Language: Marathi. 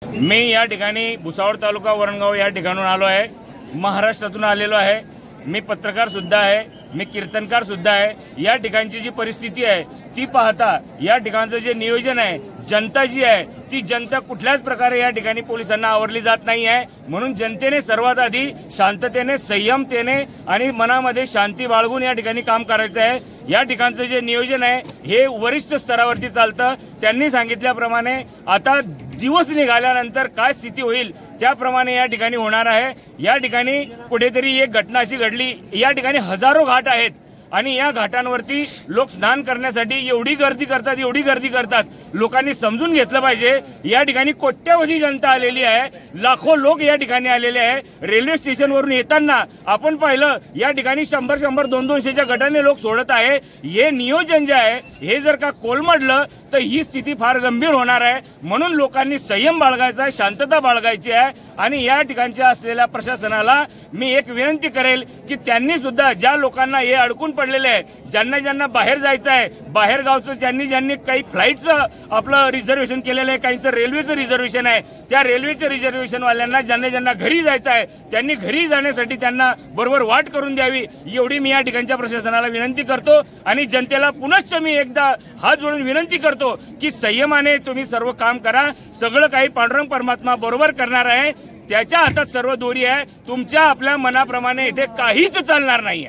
मी या ठिकाणी भुसावळ तालुका वरणगाव या ठिकाणून आलो आहे। महाराष्ट्रातून आलेलो आहे। मी पत्रकार सुद्धा आहे, मी कीर्तनकार सुद्धा आहे। या ठिकाणची जी परिस्थिती आहे ती पाहता या ठिकाणचं जे नियोजन आहे, जनता जी आहे ती जनता कुठल्याच प्रकारे या ठिकाणी पोलिसांना आवरली जात नाही आहे। म्हणून जनतेने सर्वात आधी शांततेने, संयमतेने आणि मनामध्ये शांती बाळगून या ठिकाणी काम करायचं आहे। या ठिकाणचं जे नियोजन आहे हे वरिष्ठ स्तरावरती चालतं। त्यांनी सांगितल्याप्रमाणे आता दिवस निघाल्यानंतर काय स्थिती होईल त्याप्रमाणे या ठिकाणी होणार आहे। या ठिकाणी कुठेतरी एक घटना अशी घडली, या ठिकाणी हजारो घाट आहेत आणि या घाटांवरती लोक स्नान करण्यासाठी एवढी गर्दी करतात। लोकांनी समजून घेतलं पाहिजे। या ठिकाणी कोट्यावधी जनता आलेली आहे, लाखो लोक या ठिकाणी आलेले आहे। रेल्वे स्टेशनवरून येताना आपण पाहिलं या ठिकाणी 100-100, 200-200च्या गटाने लोक सोडत आहे। हे नियोजन जे आहे हे जर का कोलमडलं तर ही स्थिती फार गंभीर होणार आहे। म्हणून लोकांनी संयम बाळगायचा आहे, शांतता बाळगायची आहे आणि या ठिकाणच्या असलेल्या प्रशासनाला मी एक विनंती करेल की त्यांनी सुद्धा ज्या लोकांना हे अडकून पडलेले आहे, ज्यांना बाहेर जायचं आहे, बाहेर गावचं ज्यांनी काही फ्लाईटचं आपलं रिझर्वेशन केलेलं आहे, काहींचं रेल्वेचं रिझर्वेशन आहे, त्या रेल्वेचं रिझर्वेशन वाल्यांना ज्यांना घरी जायचं आहे त्यांनी घरी जाण्यासाठी त्यांना बरोबर वाट करून द्यावी, एवढी मी या ठिकाणच्या प्रशासनाला विनंती करतो। आणि जनतेला पुनश्च मी एकदा हात जोडून विनंती करतो की संयमाने तुम्ही सर्व काम करा। सगळं काही पांडुरंग परमात्मा बरोबर करणार आहे, त्याच्या हातात सर्व दोरी आहे। तुमच्या आपल्या मनाप्रमाणे इथे काहीच चालणार नाहीये।